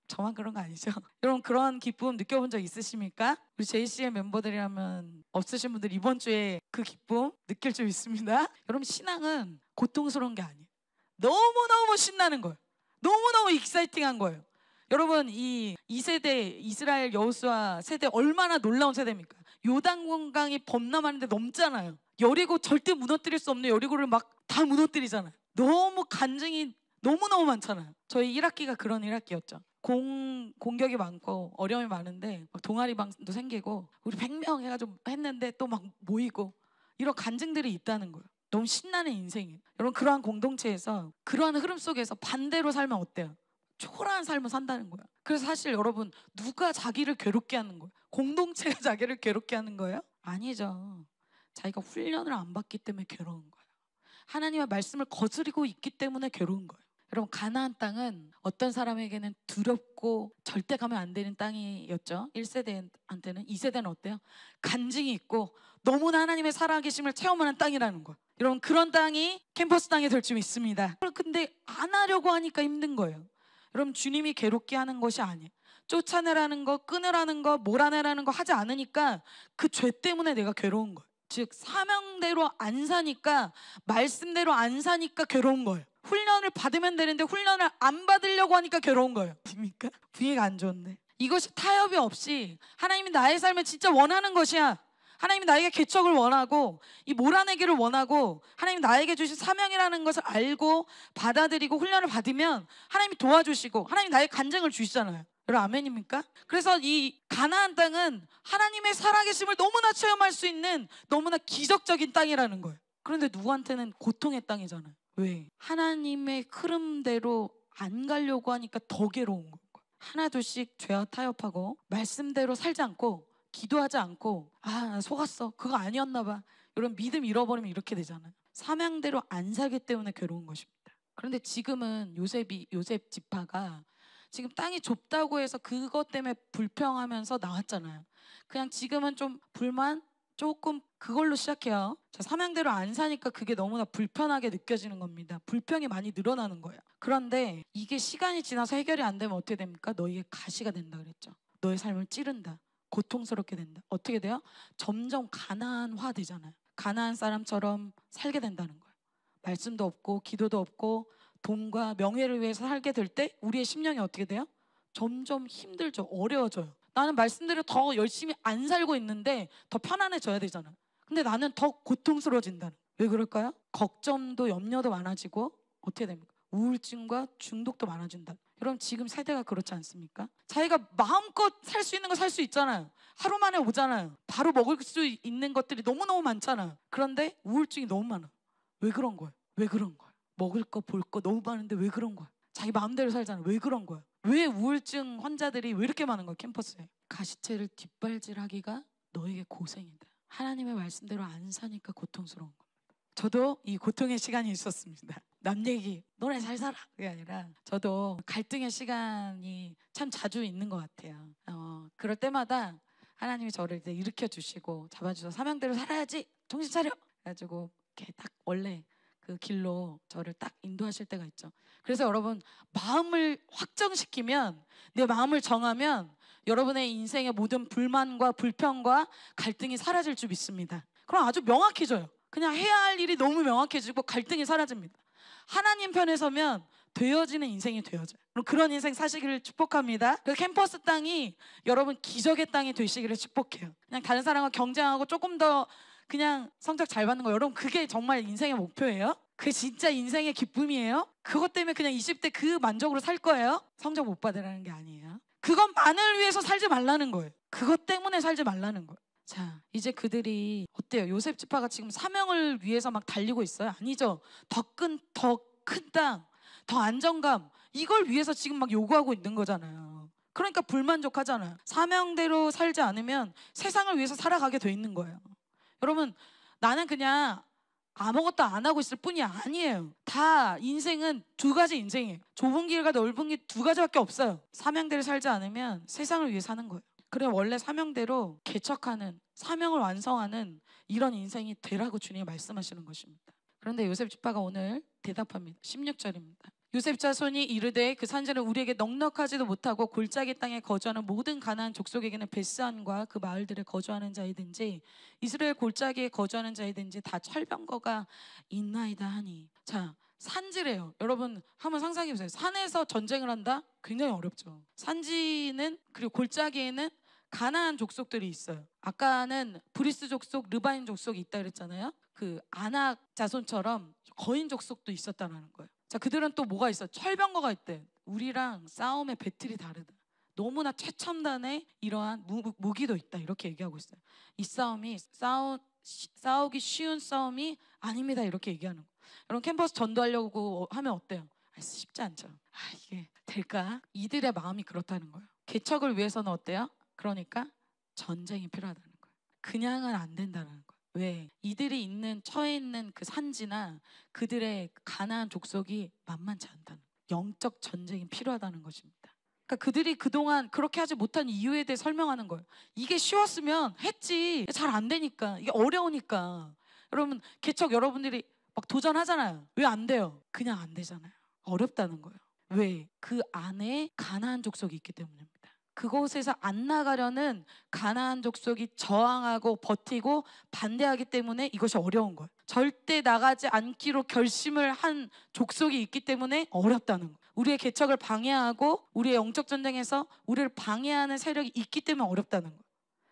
Speaker 1: 저만 그런 거 아니죠? 여러분 그런 기쁨 느껴본 적 있으십니까? 우리 JC의 멤버들이라면 없으신 분들 이번 주에 그 기쁨 느낄 수 있습니다. 여러분 신앙은 고통스러운 게 아니에요. 너무너무 신나는 거예요. 너무너무 익사이팅한 거예요. 여러분 이 2세대 이스라엘 여호수아 세대 얼마나 놀라운 세대입니까? 요단강이 범람하는데 넘잖아요. 여리고 절대 무너뜨릴 수 없는 여리고를 막 다 무너뜨리잖아요. 너무 간증이 너무너무 많잖아요. 저희 1학기가 그런 1학기였죠. 공격이 많고 어려움이 많은데 막 동아리 방도 생기고 우리 100명 해가지고 했는데 또 막 모이고 이런 간증들이 있다는 거예요. 너무 신나는 인생이에요. 여러분 그러한 공동체에서 그러한 흐름 속에서 반대로 살면 어때요? 초라한 삶을 산다는 거예요. 그래서 사실 여러분 누가 자기를 괴롭게 하는 거예요? 공동체가 자기를 괴롭게 하는 거예요? 아니죠. 자기가 훈련을 안 받기 때문에 괴로운 거예요. 하나님의 말씀을 거스르고 있기 때문에 괴로운 거예요. 여러분 가나안 땅은 어떤 사람에게는 두렵고 절대 가면 안 되는 땅이었죠. 1세대한테는. 2세대는 어때요? 간증이 있고 너무나 하나님의 살아계심을 체험하는 땅이라는 거예요. 여러분 그런 땅이 캠퍼스 땅이 될 줄 믿습니다. 근데 안 하려고 하니까 힘든 거예요. 여러분 주님이 괴롭게 하는 것이 아니에요. 쫓아내라는 거, 끊으라는 거, 몰아내라는 거 하지 않으니까 그 죄 때문에 내가 괴로운 거예요. 즉 사명대로 안 사니까, 말씀대로 안 사니까 괴로운 거예요. 훈련을 받으면 되는데 훈련을 안 받으려고 하니까 괴로운 거예요. 아닙니까? 분위기가 안 좋은데. 이것이 타협이 없이 하나님이 나의 삶을 진짜 원하는 것이야. 하나님이 나에게 개척을 원하고 이 몰아내기를 원하고 하나님 나에게 주신 사명이라는 것을 알고 받아들이고 훈련을 받으면 하나님이 도와주시고 하나님 나의 간증을 주시잖아요. 여러분 아멘입니까? 그래서 이 가나안 땅은 하나님의 살아계심을 너무나 체험할 수 있는 너무나 기적적인 땅이라는 거예요. 그런데 누구한테는 고통의 땅이잖아요. 왜? 하나님의 흐름대로 안 가려고 하니까 더 괴로운 거예요. 하나둘씩 죄와 타협하고 말씀대로 살지 않고 기도하지 않고 나 속았어 그거 아니었나 봐 이런 믿음 잃어버리면 이렇게 되잖아요. 사명대로 안 살기 때문에 괴로운 것입니다. 그런데 지금은 요셉 지파가 지금 땅이 좁다고 해서 그것 때문에 불평하면서 나왔잖아요. 그냥 지금은 좀 불만 조금 그걸로 시작해요. 사명대로 안 사니까 그게 너무나 불편하게 느껴지는 겁니다. 불평이 많이 늘어나는 거예요. 그런데 이게 시간이 지나서 해결이 안 되면 어떻게 됩니까? 너희의 가시가 된다 그랬죠. 너의 삶을 찌른다. 고통스럽게 된다. 어떻게 돼요? 점점 가나안화 되잖아요. 가나안 사람처럼 살게 된다는 거예요. 말씀도 없고 기도도 없고 돈과 명예를 위해서 살게 될 때 우리의 심령이 어떻게 돼요? 점점 힘들죠. 어려워져요. 나는 말씀대로 더 열심히 안 살고 있는데 더 편안해져야 되잖아요. 근데 나는 더 고통스러워진다는. 왜 그럴까요? 걱정도 염려도 많아지고 어떻게 됩니까? 우울증과 중독도 많아진다. 여러분 지금 세대가 그렇지 않습니까? 자기가 마음껏 살 수 있는 거 살 수 있잖아요. 하루 만에 오잖아요. 바로 먹을 수 있는 것들이 너무너무 많잖아요. 그런데 우울증이 너무 많아. 왜 그런 거예요? 왜 그런 거예요? 먹을 거 볼 거 너무 많은데 왜 그런 거예요? 자기 마음대로 살잖아요. 왜 그런 거예요? 왜 우울증 환자들이 왜 이렇게 많은 거예요? 캠퍼스에. 가시채를 뒷발질하기가 너에게 고생이다. 하나님의 말씀대로 안 사니까 고통스러운 겁니다. 저도 이 고통의 시간이 있었습니다. 남 얘기 너네 잘 살아 그게 아니라 저도 갈등의 시간이 참 자주 있는 것 같아요. 그럴 때마다 하나님이 저를 이제 일으켜 주시고 잡아주셔서 사명대로 살아야지 정신 차려 그래가지고 이렇게 딱 원래 그 길로 저를 딱 인도하실 때가 있죠. 그래서 여러분 마음을 확정시키면, 내 마음을 정하면 여러분의 인생의 모든 불만과 불평과 갈등이 사라질 줄 믿습니다. 그럼 아주 명확해져요. 그냥 해야 할 일이 너무 명확해지고 갈등이 사라집니다. 하나님 편에 서면 되어지는 인생이 되어져요. 그런 인생 사시기를 축복합니다. 그 캠퍼스 땅이 여러분 기적의 땅이 되시기를 축복해요. 그냥 다른 사람과 경쟁하고 조금 더 그냥 성적 잘 받는 거, 여러분 그게 정말 인생의 목표예요? 그게 진짜 인생의 기쁨이에요? 그것 때문에 그냥 20대 그 만족으로 살 거예요? 성적 못 받으라는 게 아니에요. 그것만을 위해서 살지 말라는 거예요. 그것 때문에 살지 말라는 거예요. 자, 이제 그들이 어때요? 요셉 지파가 지금 사명을 위해서 막 달리고 있어요? 아니죠. 더 큰 땅, 더 안정감, 이걸 위해서 지금 막 요구하고 있는 거잖아요. 그러니까 불만족하잖아요. 사명대로 살지 않으면 세상을 위해서 살아가게 돼 있는 거예요. 여러분 나는 그냥 아무것도 안 하고 있을 뿐이 아니에요. 다 인생은 두 가지 인생이에요. 좁은 길과 넓은 길 두 가지밖에 없어요. 사명대로 살지 않으면 세상을 위해 사는 거예요. 그래 원래 사명대로 개척하는, 사명을 완성하는 이런 인생이 되라고 주님이 말씀하시는 것입니다. 그런데 요셉 지파가 오늘 대답합니다. 16절입니다. 요셉 자손이 이르되 그 산지는 우리에게 넉넉하지도 못하고 골짜기 땅에 거주하는 모든 가나안 족속에게는 베스안과 그 마을들에 거주하는 자이든지 이스라엘 골짜기에 거주하는 자이든지 다 철병거가 있나이다 하니. 자, 산지래요. 여러분 한번 상상해 보세요. 산에서 전쟁을 한다? 굉장히 어렵죠. 산지는, 그리고 골짜기에는 가나안 족속들이 있어요. 아까는 브리스 족속, 르바인 족속이 있다 그랬잖아요. 그 아낙 자손처럼 거인 족속도 있었다는 거예요. 자, 그들은 또 뭐가 있어? 철병거가 있대. 우리랑 싸움의 배틀이 다르다. 너무나 최첨단의 이러한 무기도 있다. 이렇게 얘기하고 있어요. 이 싸움이 싸우기 쉬운 싸움이 아닙니다. 이렇게 얘기하는 거예요. 여러분 캠퍼스 전도하려고 하면 어때요? 쉽지 않죠. 이게 될까? 이들의 마음이 그렇다는 거예요. 개척을 위해서는 어때요? 그러니까 전쟁이 필요하다는 거예요. 그냥은 안 된다는 거예요. 왜? 이들이 처해 있는 그 산지나 그들의 가나안 족속이 만만치 않다는 거예요. 영적 전쟁이 필요하다는 것입니다. 그러니까 그들이 그동안 그렇게 하지 못한 이유에 대해 설명하는 거예요. 이게 쉬웠으면 했지. 잘 안 되니까. 이게 어려우니까. 여러분 개척 여러분들이 막 도전하잖아요. 왜 안 돼요? 그냥 안 되잖아요. 어렵다는 거예요. 왜? 그 안에 가나안 족속이 있기 때문입니다. 그곳에서 안 나가려는 가나안 족속이 저항하고 버티고 반대하기 때문에 이것이 어려운 거예요. 절대 나가지 않기로 결심을 한 족속이 있기 때문에 어렵다는 거예요. 우리의 개척을 방해하고 우리의 영적 전쟁에서 우리를 방해하는 세력이 있기 때문에 어렵다는 거예요.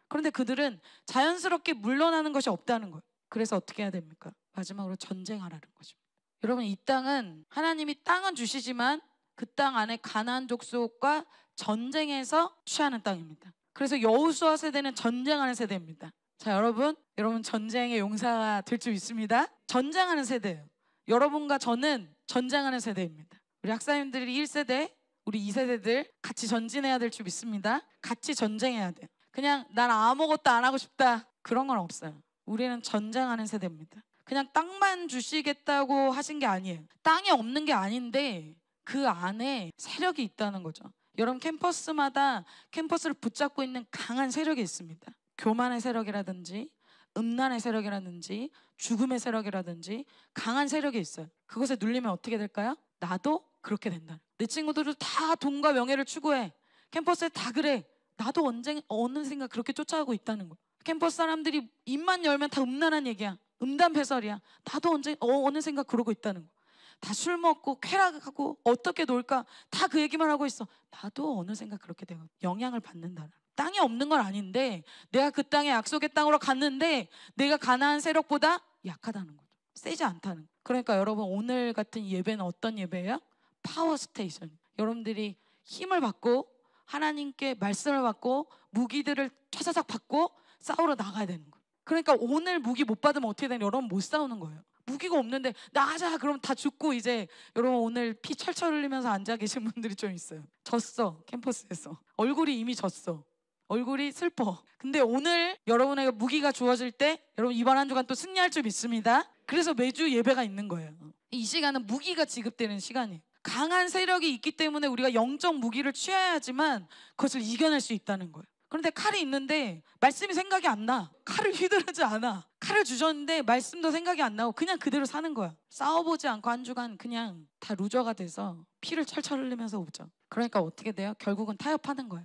Speaker 1: 그런데 그들은 자연스럽게 물러나는 것이 없다는 거예요. 그래서 어떻게 해야 됩니까? 마지막으로 전쟁하라는 것입니다. 여러분 이 땅은 하나님이 땅은 주시지만 그 땅 안에 가나안 족속과 전쟁에서 취하는 땅입니다. 그래서 여호수아 세대는 전쟁하는 세대입니다. 자, 여러분 전쟁의 용사가 될 줄 믿습니다. 전쟁하는 세대예요. 여러분과 저는 전쟁하는 세대입니다. 우리 학사님들이 1세대, 우리 2세대들 같이 전진해야 될 줄 믿습니다. 같이 전쟁해야 돼요. 그냥 난 아무것도 안 하고 싶다 그런 건 없어요. 우리는 전쟁하는 세대입니다. 그냥 땅만 주시겠다고 하신 게 아니에요. 땅이 없는 게 아닌데 그 안에 세력이 있다는 거죠. 여러분 캠퍼스마다 캠퍼스를 붙잡고 있는 강한 세력이 있습니다. 교만의 세력이라든지 음란의 세력이라든지 죽음의 세력이라든지 강한 세력이 있어요. 그것에 눌리면 어떻게 될까요? 나도 그렇게 된다. 내 친구들도 다 돈과 명예를 추구해. 캠퍼스에 다 그래. 나도 어느 생각 그렇게 쫓아가고 있다는 거야. 캠퍼스 사람들이 입만 열면 다 음란한 얘기야. 음담패설이야. 나도 어느 생각 그러고 있다는 거야. 다 술 먹고 쾌락하고 어떻게 놀까 다 그 얘기만 하고 있어. 나도 어느 생각 그렇게 되고 영향을 받는다. 땅이 없는 건 아닌데 내가 그 땅에 약속의 땅으로 갔는데 내가 가나안 세력보다 약하다는 거죠. 세지 않다는 거죠. 그러니까 여러분 오늘 같은 예배는 어떤 예배예요? 파워 스테이션. 여러분들이 힘을 받고 하나님께 말씀을 받고 무기들을 차사삭 받고 싸우러 나가야 되는 거예요. 그러니까 오늘 무기 못 받으면 어떻게 되냐? 여러분 못 싸우는 거예요. 무기가 없는데 나가자 그럼 다 죽고 이제 여러분 오늘 피 철철 흘리면서 앉아 계신 분들이 좀 있어요. 졌어. 캠퍼스에서 얼굴이 이미 졌어. 얼굴이 슬퍼. 근데 오늘 여러분에게 무기가 주어질 때 여러분 이번 한 주간 또 승리할 줄 믿습니다. 그래서 매주 예배가 있는 거예요. 이 시간은 무기가 지급되는 시간이에요. 강한 세력이 있기 때문에 우리가 영적 무기를 취해야지만 그것을 이겨낼 수 있다는 거예요. 그런데 칼이 있는데 말씀이 생각이 안 나. 칼을 휘두르지 않아. 칼을 주셨는데 말씀도 생각이 안 나고 그냥 그대로 사는 거야. 싸워보지 않고 한 주간 그냥 다 루저가 돼서 피를 철철 흘리면서 오죠. 그러니까 어떻게 돼요? 결국은 타협하는 거예요.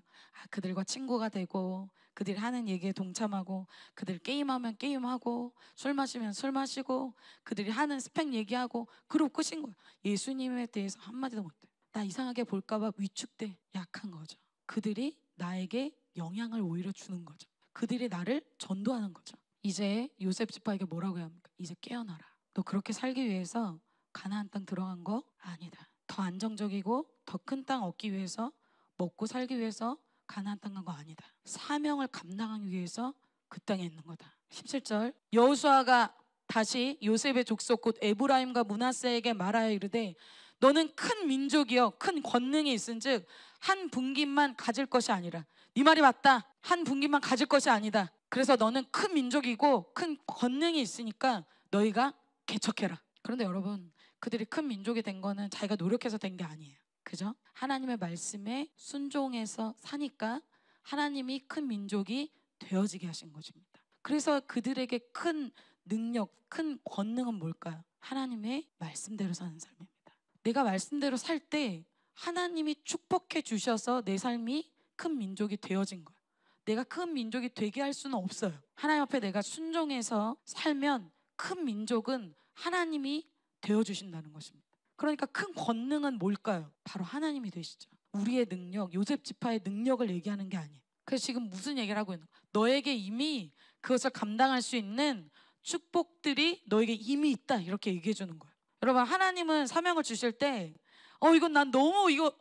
Speaker 1: 그들과 친구가 되고 그들이 하는 얘기에 동참하고 그들 게임하면 게임하고 술 마시면 술 마시고 그들이 하는 스펙 얘기하고 그러고 끝인 거예요. 예수님에 대해서 한마디도 못해. 나 이상하게 볼까봐 위축돼. 약한 거죠. 그들이 나에게 영향을 오히려 주는 거죠. 그들이 나를 전도하는 거죠. 이제 요셉 지파에게 뭐라고 해야 합니까? 이제 깨어나라. 너 그렇게 살기 위해서 가나안 땅 들어간 거 아니다. 더 안정적이고 더 큰 땅 얻기 위해서 먹고 살기 위해서 가나안 땅 간 거 아니다. 사명을 감당하기 위해서 그 땅에 있는 거다. 17절 여호수아가 다시 요셉의 족속 곧 에브라임과 므낫세에게 말하여 이르되 너는 큰 민족이여 큰 권능이 있은즉 한 분깃만 가질 것이 아니라 네 말이 맞다. 한 분깃만 가질 것이 아니다. 그래서 너는 큰 민족이고 큰 권능이 있으니까 너희가 개척해라. 그런데 여러분, 그들이 큰 민족이 된 거는 자기가 노력해서 된 게 아니에요. 그죠? 하나님의 말씀에 순종해서 사니까 하나님이 큰 민족이 되어지게 하신 것입니다. 그래서 그들에게 큰 능력, 큰 권능은 뭘까요? 하나님의 말씀대로 사는 삶입니다. 내가 말씀대로 살 때 하나님이 축복해 주셔서 내 삶이 큰 민족이 되어진 거예요. 내가 큰 민족이 되게 할 수는 없어요. 하나님 앞에 내가 순종해서 살면 큰 민족은 하나님이 되어주신다는 것입니다. 그러니까 큰 권능은 뭘까요? 바로 하나님이 되시죠. 우리의 능력, 요셉 지파의 능력을 얘기하는 게 아니에요. 그래서 지금 무슨 얘기를 하고 있는 거예요? 너에게 이미 그것을 감당할 수 있는 축복들이 너에게 이미 있다, 이렇게 얘기해 주는 거예요. 여러분, 하나님은 사명을 주실 때 이건 난 너무 이거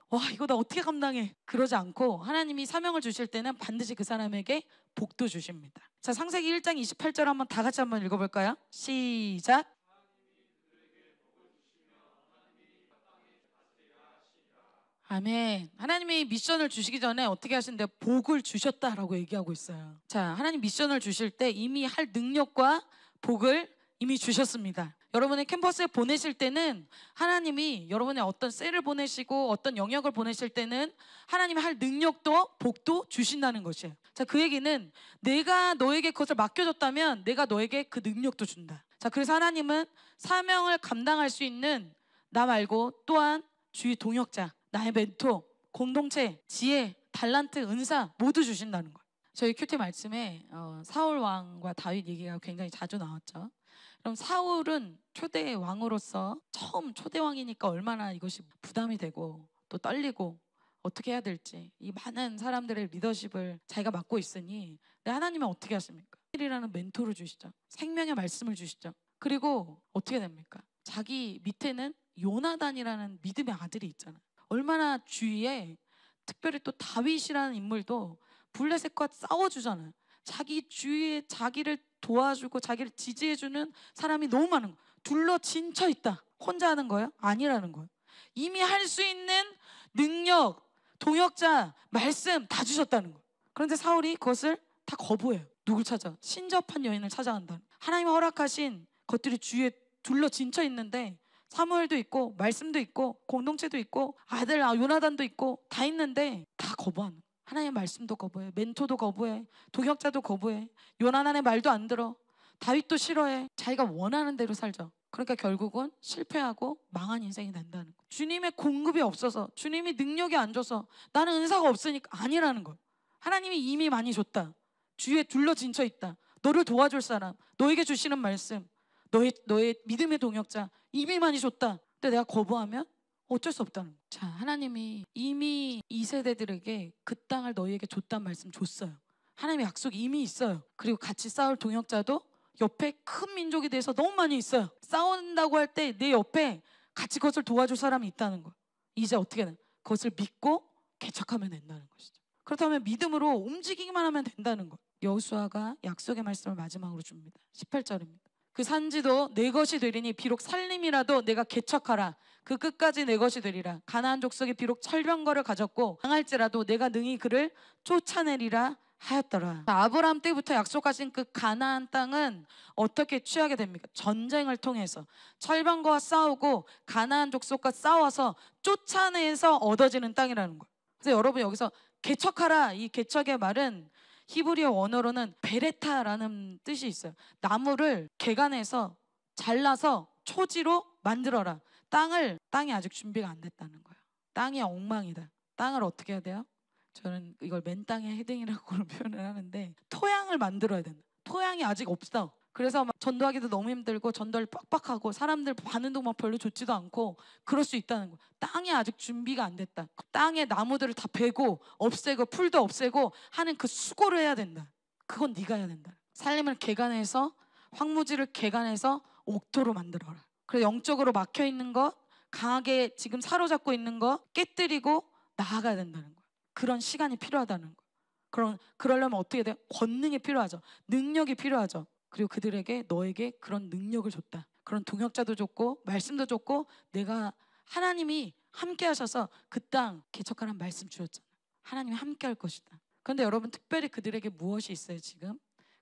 Speaker 1: 나 어떻게 감당해, 그러지 않고 하나님이 사명을 주실 때는 반드시 그 사람에게 복도 주십니다. 자, 창세기 1장 28절 한번 다 같이 한번 읽어볼까요? 시작. 아멘. 하나님이 미션을 주시기 전에 어떻게 하신대요? 복을 주셨다라고 얘기하고 있어요. 자, 하나님 미션을 주실 때 이미 할 능력과 복을 이미 주셨습니다. 여러분의 캠퍼스에 보내실 때는 하나님이 여러분의 어떤 셀을 보내시고 어떤 영역을 보내실 때는 하나님이 할 능력도 복도 주신다는 것이에요. 자, 그 얘기는 내가 너에게 그것을 맡겨줬다면 내가 너에게 그 능력도 준다. 자, 그래서 하나님은 사명을 감당할 수 있는 나 말고 또한 주위 동역자, 나의 멘토, 공동체, 지혜, 달란트, 은사 모두 주신다는 거예요. 저희 큐티 말씀에 사울 왕과 다윗 얘기가 굉장히 자주 나왔죠. 그럼 사울은 초대 왕으로서 처음 초대 왕이니까 얼마나 이것이 부담이 되고 또 떨리고 어떻게 해야 될지, 이 많은 사람들의 리더십을 자기가 맡고 있으니 하나님은 어떻게 하십니까? 이라는 멘토를 주시죠. 생명의 말씀을 주시죠. 그리고 어떻게 됩니까? 자기 밑에는 요나단이라는 믿음의 아들이 있잖아요. 얼마나 주위에, 특별히 또 다윗이라는 인물도 블레셋과 싸워주잖아요. 자기 주위에 자기를 도와주고 자기를 지지해주는 사람이 너무 많은 거예요. 둘러 진쳐 있다. 혼자 하는 거예요? 아니라는 거예요. 이미 할 수 있는 능력, 동역자, 말씀 다 주셨다는 거예요. 그런데 사울이 그것을 다 거부해요. 누굴 찾아? 신접한 여인을 찾아간다. 하나님이 허락하신 것들이 주위에 둘러 진쳐 있는데 사무엘도 있고 말씀도 있고 공동체도 있고 아들 요나단도 있고 다 있는데 다 거부하는. 하나님의 말씀도 거부해, 멘토도 거부해, 동역자도 거부해, 요나단의 말도 안 들어, 다윗도 싫어해. 자기가 원하는 대로 살죠. 그러니까 결국은 실패하고 망한 인생이 된다는 거예요. 주님의 공급이 없어서, 주님이 능력이 안 줘서, 나는 은사가 없으니까 아니라는 거예요. 하나님이 이미 많이 줬다. 주위에 둘러 진쳐 있다. 너를 도와줄 사람, 너에게 주시는 말씀, 너의 믿음의 동역자 이미 많이 줬다. 근데 내가 거부하면 어쩔 수 없다는 거예요. 자, 하나님이 이미 이 세대들에게 그 땅을 너희에게 줬단 말씀 줬어요. 하나님의 약속이 이미 있어요. 그리고 같이 싸울 동역자도 옆에 큰 민족이 돼서 너무 많이 있어요. 싸운다고 할 때 내 옆에 같이 그것을 도와줄 사람이 있다는 거예요. 이제 어떻게 해? 그것을 믿고 개척하면 된다는 것이죠. 그렇다면 믿음으로 움직이기만 하면 된다는 거예요. 여호수아가 약속의 말씀을 마지막으로 줍니다. 18절입니다. 그 산지도 내 것이 되리니 비록 살림이라도 내가 개척하라. 그 끝까지 내 것이 되리라. 가나안 족속이 비록 철병거를 가졌고 당할지라도 내가 능히 그를 쫓아내리라 하였더라. 아브라함 때부터 약속하신 그 가나안 땅은 어떻게 취하게 됩니까? 전쟁을 통해서 철병거와 싸우고 가나안 족속과 싸워서 쫓아내서 얻어지는 땅이라는 거예요. 그래서 여러분, 여기서 개척하라, 이 개척의 말은 히브리어 원어로는 베레타라는 뜻이 있어요. 나무를 개간해서 잘라서 초지로 만들어라. 땅이 아직 준비가 안 됐다는 거예요. 땅이 엉망이다. 땅을 어떻게 해야 돼요? 저는 이걸 맨 땅에 헤딩이라고 표현을 하는데, 토양을 만들어야 된다. 토양이 아직 없어. 그래서 막 전도하기도 너무 힘들고 전도를 빡빡하고 사람들 반응도 막 별로 좋지도 않고 그럴 수 있다는 거예요. 땅이 아직 준비가 안 됐다. 땅에 나무들을 다 베고 없애고 풀도 없애고 하는 그 수고를 해야 된다. 그건 네가 해야 된다. 살림을 개간해서, 황무지를 개간해서 옥토로 만들어라. 그래서 영적으로 막혀있는 거, 강하게 지금 사로잡고 있는 거 깨뜨리고 나아가야 된다는 거예요. 그런 시간이 필요하다는 거예요. 그러려면 어떻게 돼요? 권능이 필요하죠. 능력이 필요하죠. 그리고 그들에게 너에게 그런 능력을 줬다. 그런 동역자도 줬고 말씀도 줬고, 내가 하나님이 함께 하셔서 그 땅 개척하라는 말씀 주셨잖아. 하나님이 함께 할 것이다. 그런데 여러분, 특별히 그들에게 무엇이 있어요? 지금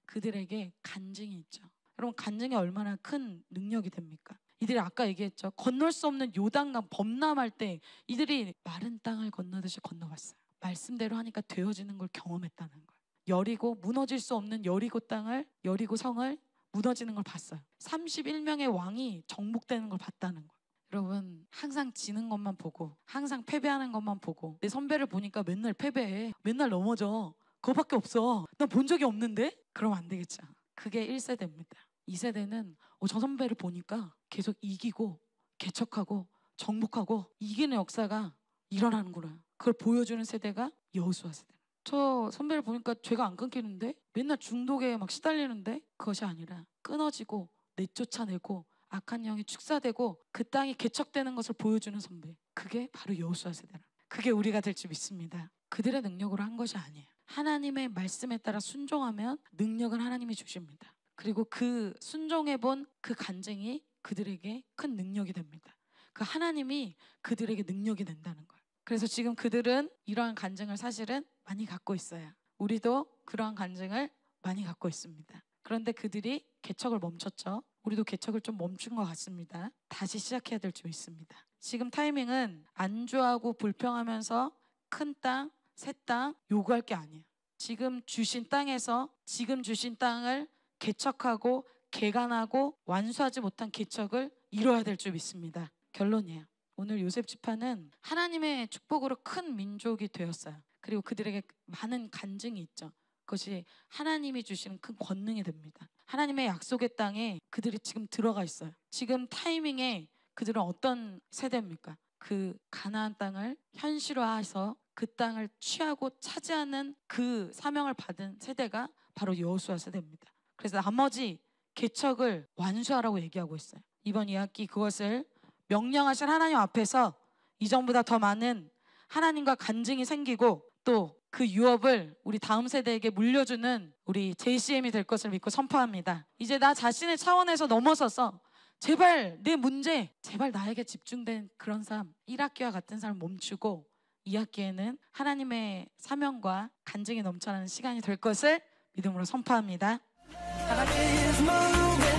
Speaker 1: 그들에게 간증이 있죠. 여러분 간증이 얼마나 큰 능력이 됩니까? 이들이 아까 얘기했죠. 건널 수 없는 요단강 범람할 때 이들이 마른 땅을 건너듯이 건너갔어요. 말씀대로 하니까 되어지는 걸 경험했다는 거예요. 여리고 무너질 수 없는 여리고 땅을 여리고 성을 무너지는 걸 봤어요. 31명의 왕이 정복되는 걸 봤다는 거예요. 여러분 항상 지는 것만 보고 항상 패배하는 것만 보고 내 선배를 보니까 맨날 패배해. 맨날 넘어져. 그거밖에 없어. 난 본 적이 없는데? 그러면 안 되겠죠. 그게 1세대입니다. 2세대는 저 선배를 보니까 계속 이기고 개척하고 정복하고 이기는 역사가 일어나는구나. 그걸 보여주는 세대가 여호수아 세대. 저 선배를 보니까 죄가 안 끊기는데? 맨날 중독에 막 시달리는데? 그것이 아니라 끊어지고 내쫓아내고 악한 영이 축사되고 그 땅이 개척되는 것을 보여주는 선배. 그게 바로 여호수아 세대라. 그게 우리가 될 줄 믿습니다. 그들의 능력으로 한 것이 아니에요. 하나님의 말씀에 따라 순종하면 능력은 하나님이 주십니다. 그리고 그 순종해본 그 간증이 그들에게 큰 능력이 됩니다. 그 하나님이 그들에게 능력이 된다는 거예요. 그래서 지금 그들은 이러한 간증을 사실은 많이 갖고 있어요. 우리도 그러한 간증을 많이 갖고 있습니다. 그런데 그들이 개척을 멈췄죠. 우리도 개척을 좀 멈춘 것 같습니다. 다시 시작해야 될 줄 믿습니다. 지금 타이밍은 안주하고 불평하면서 큰 땅, 새 땅 요구할 게 아니에요. 지금 주신 땅에서 지금 주신 땅을 개척하고 개간하고 완수하지 못한 개척을 이뤄야 될 줄 믿습니다. 결론이에요. 오늘 요셉 지파는 하나님의 축복으로 큰 민족이 되었어요. 그리고 그들에게 많은 간증이 있죠. 그것이 하나님이 주시는 큰 권능이 됩니다. 하나님의 약속의 땅에 그들이 지금 들어가 있어요. 지금 타이밍에 그들은 어떤 세대입니까? 그 가나안 땅을 현실화해서 그 땅을 취하고 차지하는 그 사명을 받은 세대가 바로 여호수아 세대입니다. 그래서 나머지 개척을 완수하라고 얘기하고 있어요. 이번 2학기 그것을 명령하신 하나님 앞에서 이전보다 더 많은 하나님과 간증이 생기고 또 그 유업을 우리 다음 세대에게 물려주는 우리 JCM이 될 것을 믿고 선포합니다. 이제 나 자신의 차원에서 넘어서서 제발 내 문제, 제발 나에게 집중된 그런 삶, 1학기와 같은 삶을 멈추고 2학기에는 하나님의 사명과 간증이 넘쳐나는 시간이 될 것을 믿음으로 선포합니다. 다 같이